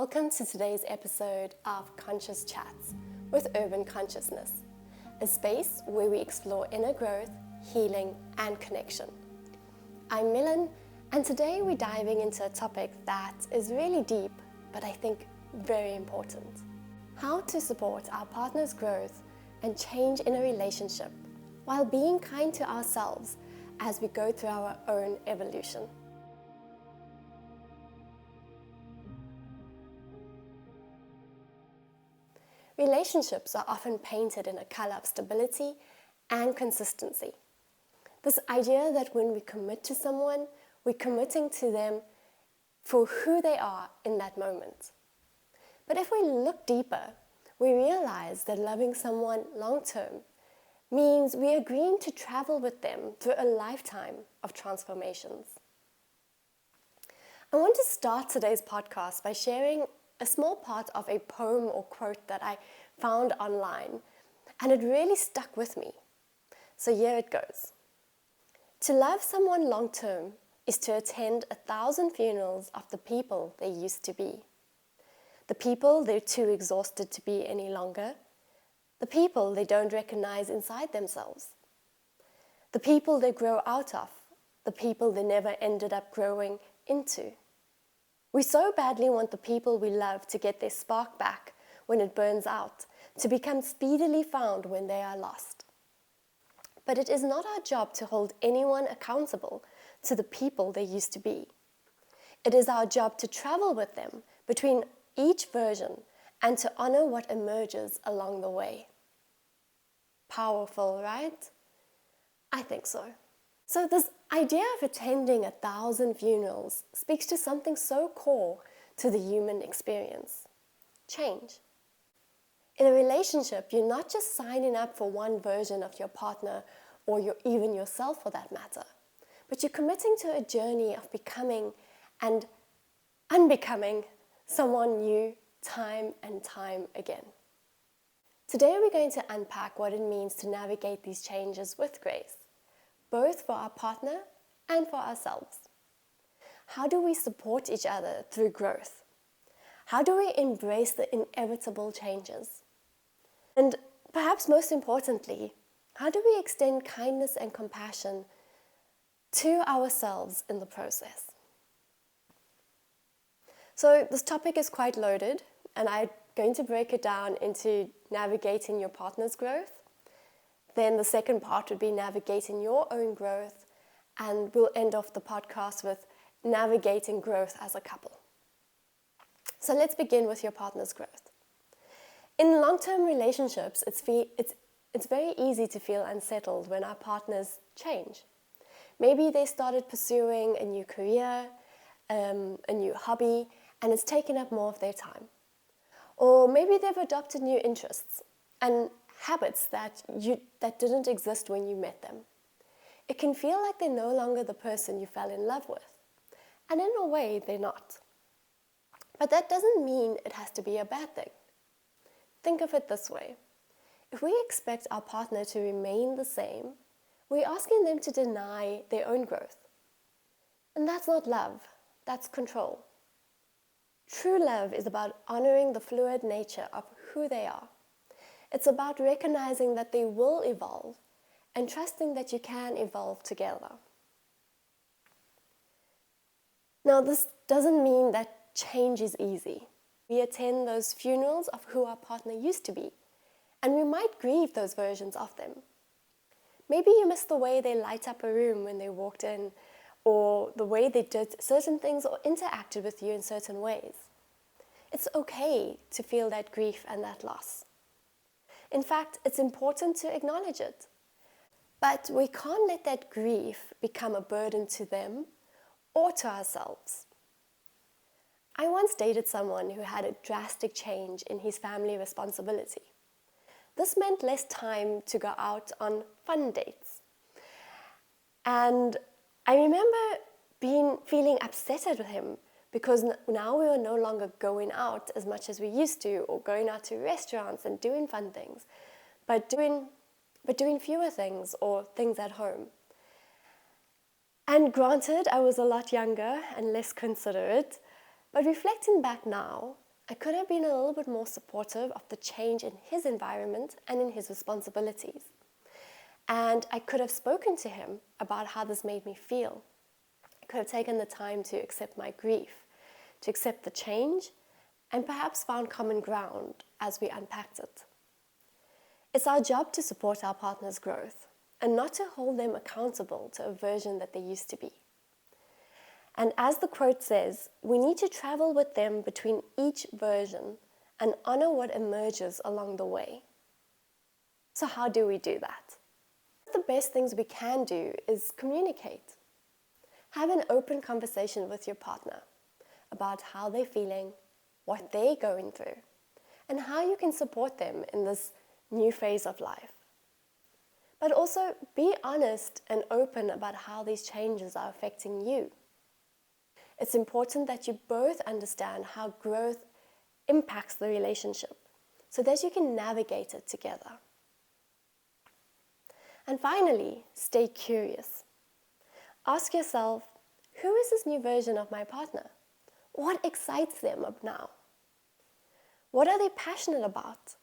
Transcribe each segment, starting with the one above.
Welcome to today's episode of Conscious Chats with Urban Consciousness, a space where we explore inner growth, healing, and connection. I'm Milan, and today we're diving into a topic that is really deep, but I think very important. How to support our partner's growth and change in a relationship while being kind to ourselves as we go through our own evolution. Relationships are often painted in a color of stability and consistency. This idea that when we commit to someone, we're committing to them for who they are in that moment. But if we look deeper, we realize that loving someone long-term means we're agreeing to travel with them through a lifetime of transformations. I want to start today's podcast by sharing a small part of a poem or quote that I found online, and it really stuck with me. So here it goes. To love someone long term is to attend 1,000 funerals of the people they used to be. The people they're too exhausted to be any longer. The people they don't recognize inside themselves. The people they grow out of. The people they never ended up growing into. We so badly want the people we love to get their spark back when it burns out, to become speedily found when they are lost. But it is not our job to hold anyone accountable to the people they used to be. It is our job to travel with them between each version and to honor what emerges along the way. Powerful, right? I think so. So this idea of attending 1,000 funerals speaks to something so core to the human experience: change. In a relationship, you're not just signing up for one version of your partner or even yourself for that matter, but you're committing to a journey of becoming and unbecoming someone new time and time again. Today we're going to unpack what it means to navigate these changes with grace, both for our partner and for ourselves. How do we support each other through growth? How do we embrace the inevitable changes? And perhaps most importantly, how do we extend kindness and compassion to ourselves in the process? So this topic is quite loaded, and I'm going to break it down into navigating your partner's growth. Then the second part would be navigating your own growth, and we'll end off the podcast with navigating growth as a couple. So let's begin with your partner's growth. In long-term relationships, it's very easy to feel unsettled when our partners change. Maybe they started pursuing a new career, a new hobby, and it's taken up more of their time. Or maybe they've adopted new interests and habits that didn't exist when you met them. It can feel like they're no longer the person you fell in love with. And in a way, they're not. But that doesn't mean it has to be a bad thing. Think of it this way. If we expect our partner to remain the same, we're asking them to deny their own growth. And that's not love, that's control. True love is about honoring the fluid nature of who they are. It's about recognizing that they will evolve and trusting that you can evolve together. Now, this doesn't mean that change is easy. We attend those funerals of who our partner used to be, and we might grieve those versions of them. Maybe you miss the way they light up a room when they walked in, or the way they did certain things or interacted with you in certain ways. It's okay to feel that grief and that loss. In fact, it's important to acknowledge it. But we can't let that grief become a burden to them or to ourselves. I once dated someone who had a drastic change in his family responsibility. This meant less time to go out on fun dates. And I remember feeling upset at him because now we were no longer going out as much as we used to, or going out to restaurants and doing fun things, but doing fewer things or things at home. And granted, I was a lot younger and less considerate, but reflecting back now, I could have been a little bit more supportive of the change in his environment and in his responsibilities. And I could have spoken to him about how this made me feel. I could have taken the time to accept my grief, to accept the change, and perhaps found common ground as we unpacked it. It's our job to support our partner's growth and not to hold them accountable to a version that they used to be. And as the quote says, we need to travel with them between each version and honor what emerges along the way. So how do we do that? The best things we can do is communicate. Have an open conversation with your partner about how they're feeling, what they're going through, and how you can support them in this new phase of life. But also be honest and open about how these changes are affecting you. It's important that you both understand how growth impacts the relationship so that you can navigate it together. And finally, stay curious. Ask yourself, who is this new version of my partner? What excites them up now? What are they passionate about?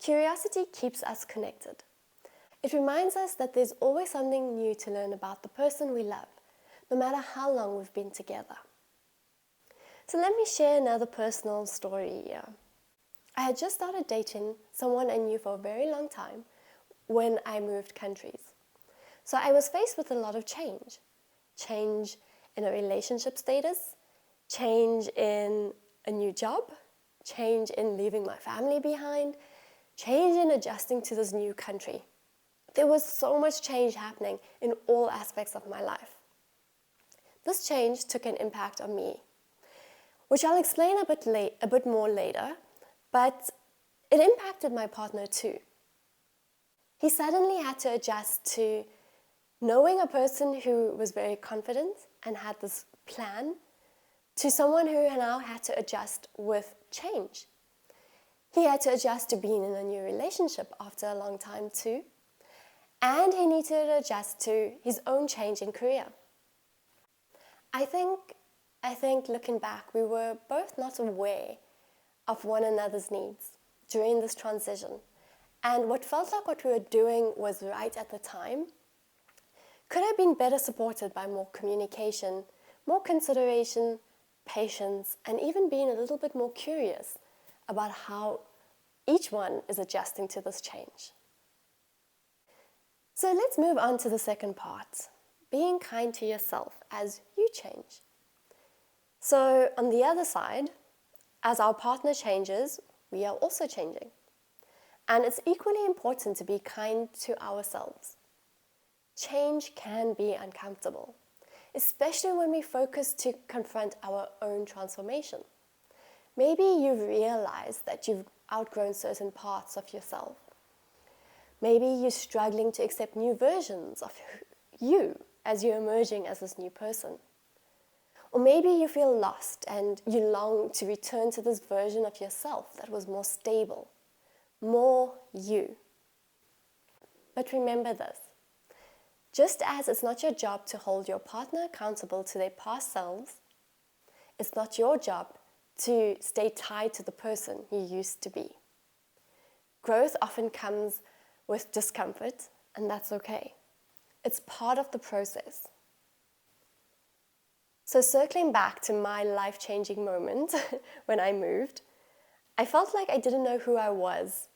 Curiosity keeps us connected. It reminds us that there's always something new to learn about the person we love, no matter how long we've been together. So let me share another personal story here. I had just started dating someone I knew for a very long time when I moved countries. So I was faced with a lot of change. Change in a relationship status, change in a new job, change in leaving my family behind, change in adjusting to this new country. There was so much change happening in all aspects of my life. This change took an impact on me, which I'll explain a bit more later, but it impacted my partner too. He suddenly had to adjust to knowing a person who was very confident and had this plan to someone who now had to adjust with change. He had to adjust to being in a new relationship after a long time too, and he needed to adjust to his own change in career. I think looking back, we were both not aware of one another's needs during this transition. And what felt like what we were doing was right at the time could have been better supported by more communication, more consideration, patience, and even being a little bit more curious about how each one is adjusting to this change. So let's move on to the second part, being kind to yourself as you change. So on the other side, as our partner changes, we are also changing. And it's equally important to be kind to ourselves. Change can be uncomfortable, especially when we focus to confront our own transformation. Maybe you've realized that you've outgrown certain parts of yourself. Maybe you're struggling to accept new versions of you as you're emerging as this new person. Or maybe you feel lost and you long to return to this version of yourself that was more stable, more you. But remember this, just as it's not your job to hold your partner accountable to their past selves, it's not your job to stay tied to the person you used to be. Growth often comes with discomfort, and that's okay. It's part of the process. So circling back to my life-changing moment when I moved, I felt like I didn't know who I was.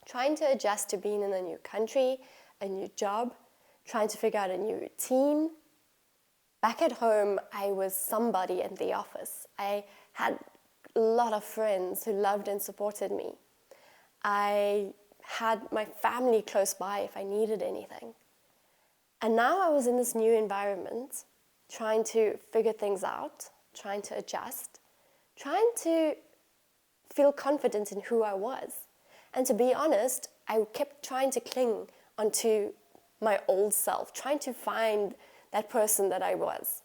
Trying to adjust to being in a new country, a new job, trying to figure out a new routine. Back at home, I was somebody in the office. I had a lot of friends who loved and supported me. I had my family close by if I needed anything. And now I was in this new environment, trying to figure things out, trying to adjust, trying to feel confident in who I was. And to be honest, I kept trying to cling onto my old self, trying to find that person that I was.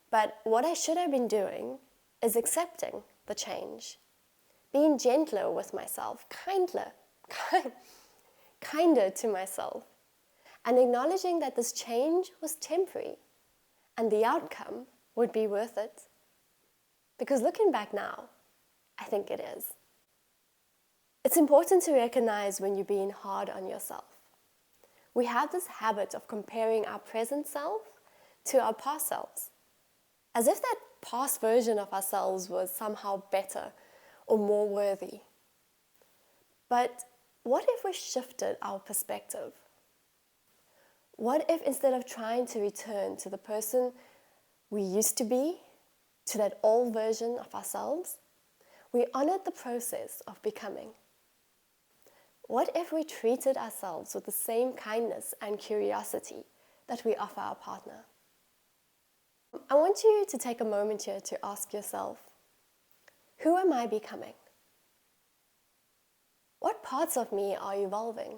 But what I should have been doing is accepting the change, being gentler with myself, kinder to myself, and acknowledging that this change was temporary and the outcome would be worth it. Because looking back now, I think it is. It's important to recognize when you're being hard on yourself. We have this habit of comparing our present self to our past selves, as if that past version of ourselves was somehow better or more worthy. But what if we shifted our perspective? What if instead of trying to return to the person we used to be, to that old version of ourselves, we honored the process of becoming? What if we treated ourselves with the same kindness and curiosity that we offer our partner? I want you to take a moment here to ask yourself, who am I becoming? What parts of me are evolving?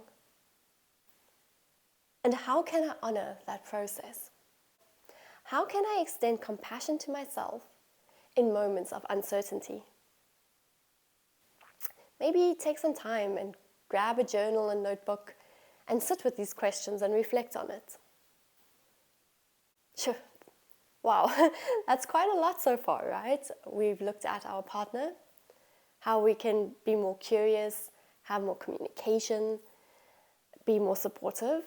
And how can I honor that process? How can I extend compassion to myself in moments of uncertainty? Maybe take some time and grab a journal and notebook and sit with these questions and reflect on it. Sure. Wow, that's quite a lot so far, right? We've looked at our partner, how we can be more curious, have more communication, be more supportive.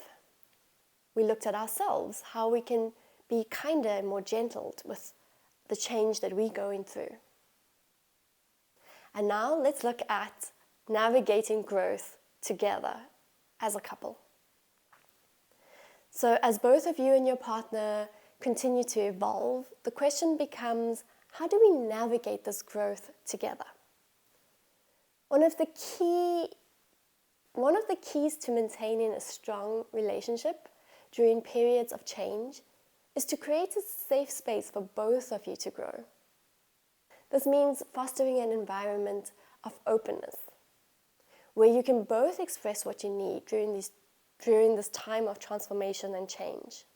We looked at ourselves, how we can be kinder and more gentle with the change that we're going through. And now let's look at navigating growth together as a couple. So as both of you and your partner continue to evolve, the question becomes, how do we navigate this growth together? One of the keys to maintaining a strong relationship during periods of change is to create a safe space for both of you to grow. This means fostering an environment of openness, where you can both express what you need during this time of transformation and change.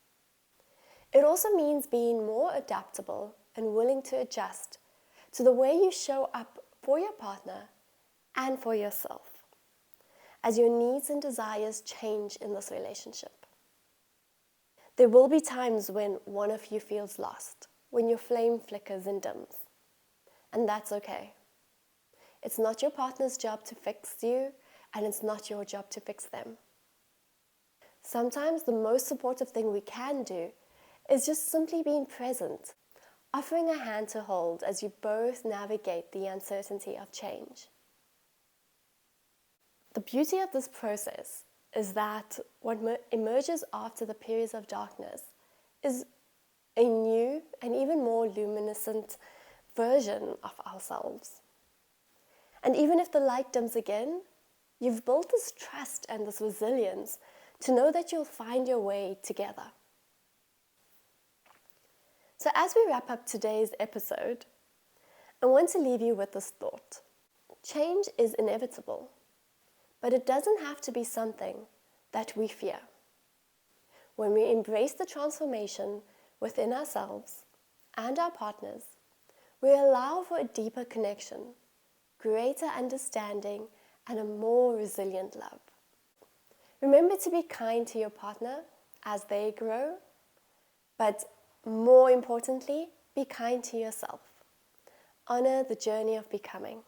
It also means being more adaptable and willing to adjust to the way you show up for your partner and for yourself, as your needs and desires change in this relationship. There will be times when one of you feels lost, when your flame flickers and dims, and that's okay. It's not your partner's job to fix you, and it's not your job to fix them. Sometimes the most supportive thing we can do is just simply being present, offering a hand to hold as you both navigate the uncertainty of change. The beauty of this process is that what emerges after the periods of darkness is a new and even more luminescent version of ourselves. And even if the light dims again, you've built this trust and this resilience to know that you'll find your way together. So as we wrap up today's episode, I want to leave you with this thought. Change is inevitable, but it doesn't have to be something that we fear. When we embrace the transformation within ourselves and our partners, we allow for a deeper connection, greater understanding, and a more resilient love. Remember to be kind to your partner as they grow, but more importantly, be kind to yourself. Honor the journey of becoming,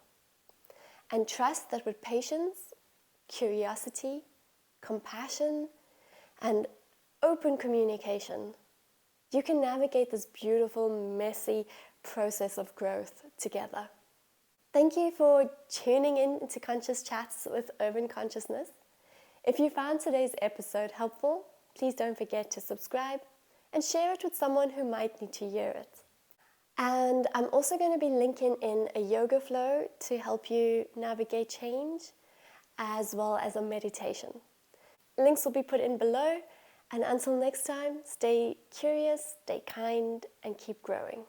and trust that with patience, curiosity, compassion, and open communication, you can navigate this beautiful, messy process of growth together. Thank you for tuning in to Conscious Chats with Urban Consciousness. If you found today's episode helpful, please don't forget to subscribe and share it with someone who might need to hear it. And I'm also going to be linking in a yoga flow to help you navigate change, as well as a meditation. Links will be put in below, and until next time, stay curious, stay kind, and keep growing.